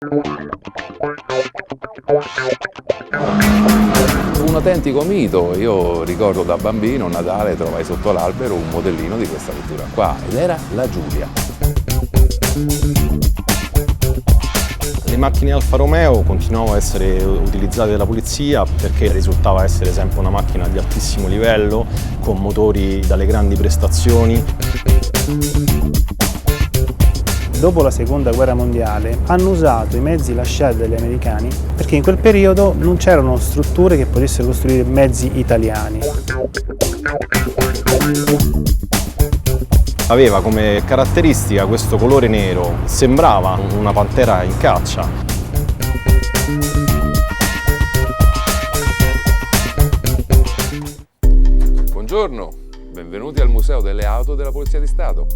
Un autentico mito. Io ricordo da bambino a Natale trovai sotto l'albero un modellino di questa vettura qua ed era la Giulia. Le macchine Alfa Romeo continuavano a essere utilizzate dalla polizia perché risultava essere sempre una macchina di altissimo livello, con motori dalle grandi prestazioni. Dopo la seconda guerra mondiale hanno usato i mezzi lasciati dagli americani perché in quel periodo non c'erano strutture che potessero costruire mezzi italiani. Aveva come caratteristica questo colore nero, sembrava una pantera in caccia. Buongiorno, benvenuti al Museo delle Auto della Polizia di Stato.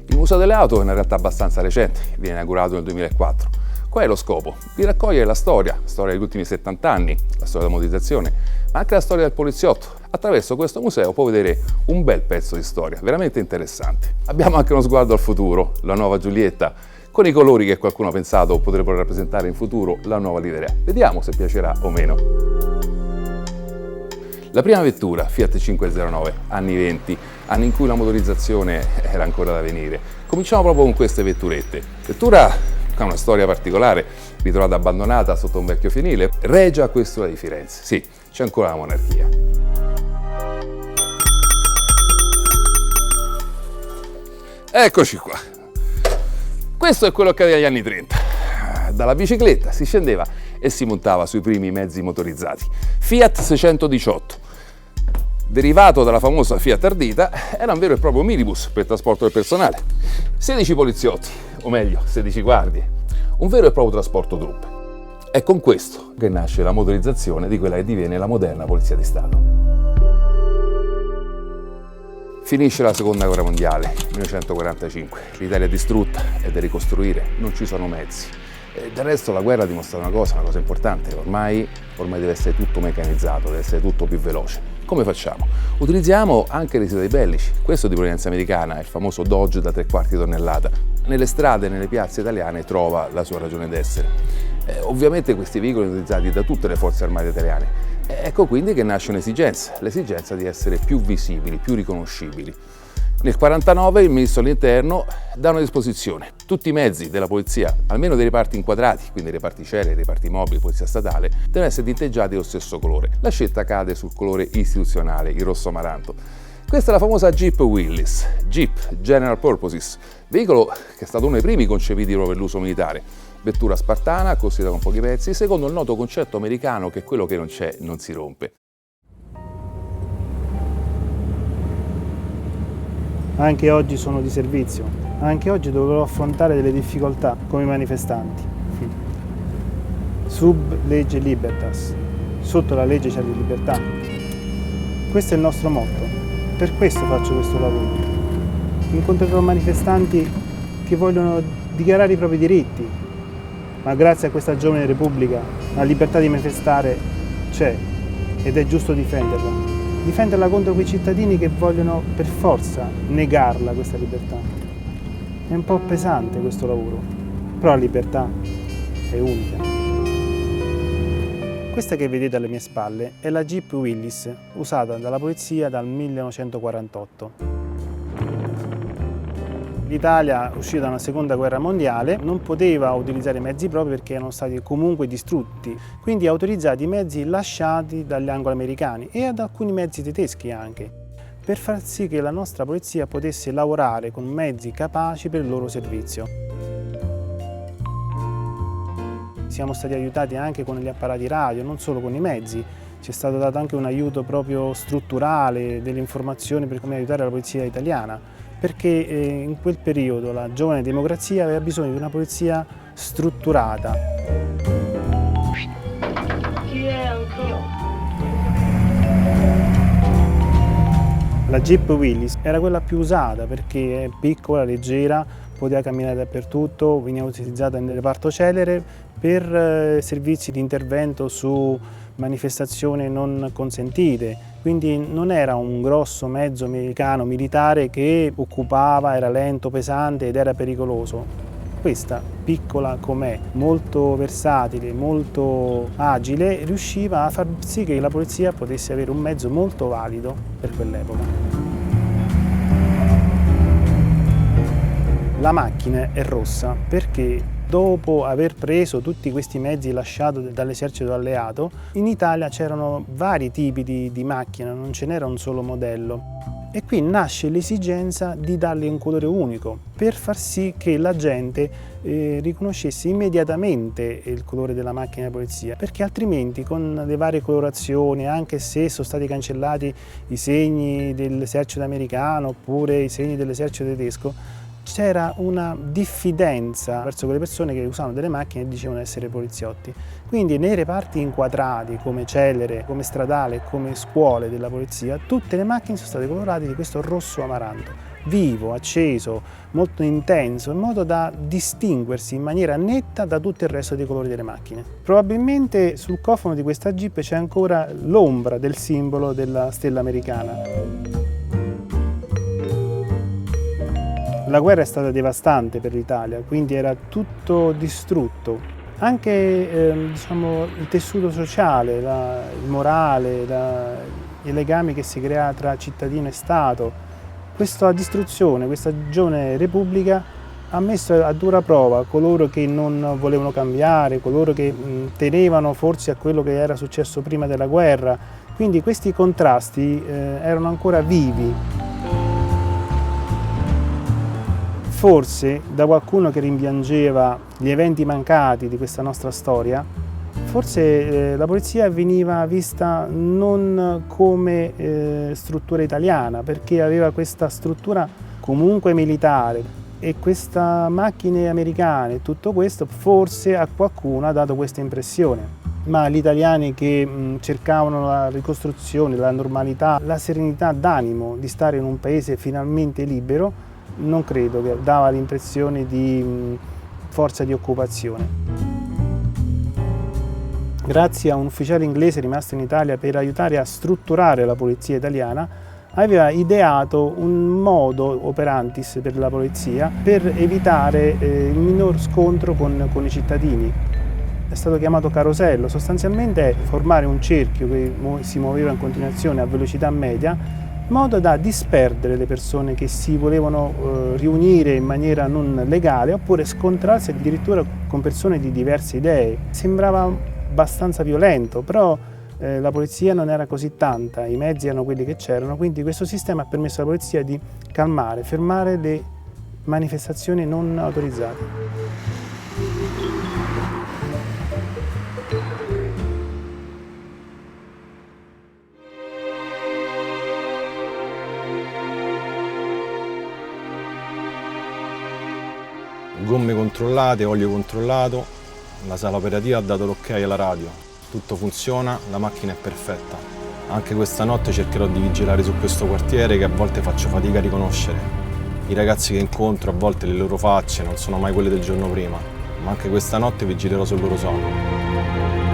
Il Museo delle Auto è in realtà abbastanza recente, viene inaugurato nel 2004. Qual è lo scopo? Di raccogliere la storia degli ultimi 70 anni, la storia della motorizzazione, ma anche la storia del poliziotto. Attraverso questo museo può vedere un bel pezzo di storia, veramente interessante. Abbiamo anche uno sguardo al futuro, la nuova Giulietta, con i colori che qualcuno ha pensato potrebbero rappresentare in futuro la nuova livrea. Vediamo se piacerà o meno. La prima vettura, Fiat 509, anni 20, anni in cui la motorizzazione era ancora da venire. Cominciamo proprio con queste vetturette. Vettura ha una storia particolare, ritrovata abbandonata sotto un vecchio fienile, Regia Questura di Firenze. Sì, c'è ancora la monarchia. Eccoci qua. Questo è quello che accadeva negli anni 30. Dalla bicicletta si scendeva e si montava sui primi mezzi motorizzati. Fiat 618, derivato dalla famosa Fiat Ardita, era un vero e proprio minibus per trasporto del personale. 16 poliziotti, o meglio 16 guardie, un vero e proprio trasporto truppe. È con questo che nasce la motorizzazione di quella che diviene la moderna Polizia di Stato. Finisce la seconda guerra mondiale, 1945, l'Italia è distrutta, è da ricostruire, non ci sono mezzi. E del resto la guerra dimostra una cosa importante, ormai deve essere tutto meccanizzato, deve essere tutto più veloce. Come facciamo? Utilizziamo anche residui bellici, questo di provenienza americana, il famoso Dodge da 3/4 tonnellata. Nelle strade, nelle piazze italiane trova la sua ragione d'essere. Ovviamente questi veicoli sono utilizzati da tutte le forze armate italiane. Ecco quindi che nasce un'esigenza, l'esigenza di essere più visibili, più riconoscibili. Nel 1949 il Ministro dell'Interno dà una disposizione. Tutti i mezzi della polizia, almeno dei reparti inquadrati, quindi reparti celeri, reparti mobili, polizia statale, devono essere tinteggiati dello stesso colore. La scelta cade sul colore istituzionale, il rosso amaranto. Questa è la famosa Jeep Willys, Jeep General Purposes, veicolo che è stato uno dei primi concepiti proprio per l'uso militare. Vettura spartana, costruita con pochi pezzi, secondo il noto concetto americano che quello che non c'è non si rompe. Anche oggi sono di servizio, anche oggi dovrò affrontare delle difficoltà come i manifestanti. Sub legge libertas, sotto la legge c'è di libertà. Questo è il nostro motto, per questo faccio questo lavoro. Incontrerò manifestanti che vogliono dichiarare i propri diritti, ma grazie a questa giovane Repubblica la libertà di manifestare c'è ed è giusto difenderla. Difenderla contro quei cittadini che vogliono per forza negarla questa libertà. È un po' pesante questo lavoro, però la libertà è unica. Questa che vedete alle mie spalle è la Jeep Willys, usata dalla polizia dal 1948. L'Italia, uscita da una seconda guerra mondiale, non poteva utilizzare mezzi propri perché erano stati comunque distrutti, quindi ha utilizzato i mezzi lasciati dagli anglo-americani e ad alcuni mezzi tedeschi anche, per far sì che la nostra polizia potesse lavorare con mezzi capaci per il loro servizio. Siamo stati aiutati anche con gli apparati radio, non solo con i mezzi, ci è stato dato anche un aiuto proprio strutturale, delle informazioni per come aiutare la polizia italiana. Perché in quel periodo la giovane democrazia aveva bisogno di una polizia strutturata. La Jeep Willys era quella più usata perché è piccola, leggera, poteva camminare dappertutto, veniva utilizzata nel reparto celere per servizi di intervento su manifestazioni non consentite. quindi non era un grosso mezzo americano militare che occupava, era lento, pesante ed era pericoloso. Questa, piccola com'è, molto versatile, molto agile, riusciva a far sì che la polizia potesse avere un mezzo molto valido per quell'epoca. La macchina è rossa perché dopo aver preso tutti questi mezzi lasciati dall'esercito alleato, in Italia c'erano vari tipi di macchina, non ce n'era un solo modello. E qui nasce l'esigenza di dargli un colore unico per far sì che la gente riconoscesse immediatamente il colore della macchina di polizia, perché altrimenti con le varie colorazioni, anche se sono stati cancellati i segni dell'esercito americano oppure i segni dell'esercito tedesco, c'era una diffidenza verso quelle persone che usavano delle macchine e dicevano essere poliziotti. Quindi nei reparti inquadrati come Cellere, come Stradale, come scuole della polizia, tutte le macchine sono state colorate di questo rosso amaranto, vivo, acceso, molto intenso, in modo da distinguersi in maniera netta da tutto il resto dei colori delle macchine. Probabilmente sul cofano di questa Jeep c'è ancora l'ombra del simbolo della stella americana. La guerra è stata devastante per l'Italia, quindi era tutto distrutto. Anche il tessuto sociale, il morale, i legami che si crea tra cittadino e Stato. Questa distruzione, questa giovane Repubblica ha messo a dura prova coloro che non volevano cambiare, coloro che tenevano forse a quello che era successo prima della guerra. Quindi questi contrasti erano ancora vivi. Forse da qualcuno che rimpiangeva gli eventi mancati di questa nostra storia, forse la polizia veniva vista non come struttura italiana, perché aveva questa struttura comunque militare e queste macchine americane, tutto questo forse a qualcuno ha dato questa impressione. Ma gli italiani che cercavano la ricostruzione, la normalità, la serenità d'animo di stare in un paese finalmente libero, non credo che dava l'impressione di forza di occupazione. Grazie a un ufficiale inglese rimasto in Italia per aiutare a strutturare la polizia italiana, aveva ideato un modo operantis per la polizia per evitare il minor scontro con i cittadini. È stato chiamato carosello, sostanzialmente è formare un cerchio che si muoveva in continuazione a velocità media, in modo da disperdere le persone che si volevano riunire in maniera non legale oppure scontrarsi addirittura con persone di diverse idee. Sembrava abbastanza violento, però la polizia non era così tanta, i mezzi erano quelli che c'erano, quindi questo sistema ha permesso alla polizia di calmare, fermare le manifestazioni non autorizzate. Gomme controllate, olio controllato, la sala operativa ha dato l'ok alla radio, tutto funziona, la macchina è perfetta. Anche questa notte cercherò di vigilare su questo quartiere che a volte faccio fatica a riconoscere. I ragazzi che incontro, a volte le loro facce non sono mai quelle del giorno prima, ma anche questa notte vigilerò sul loro sonno.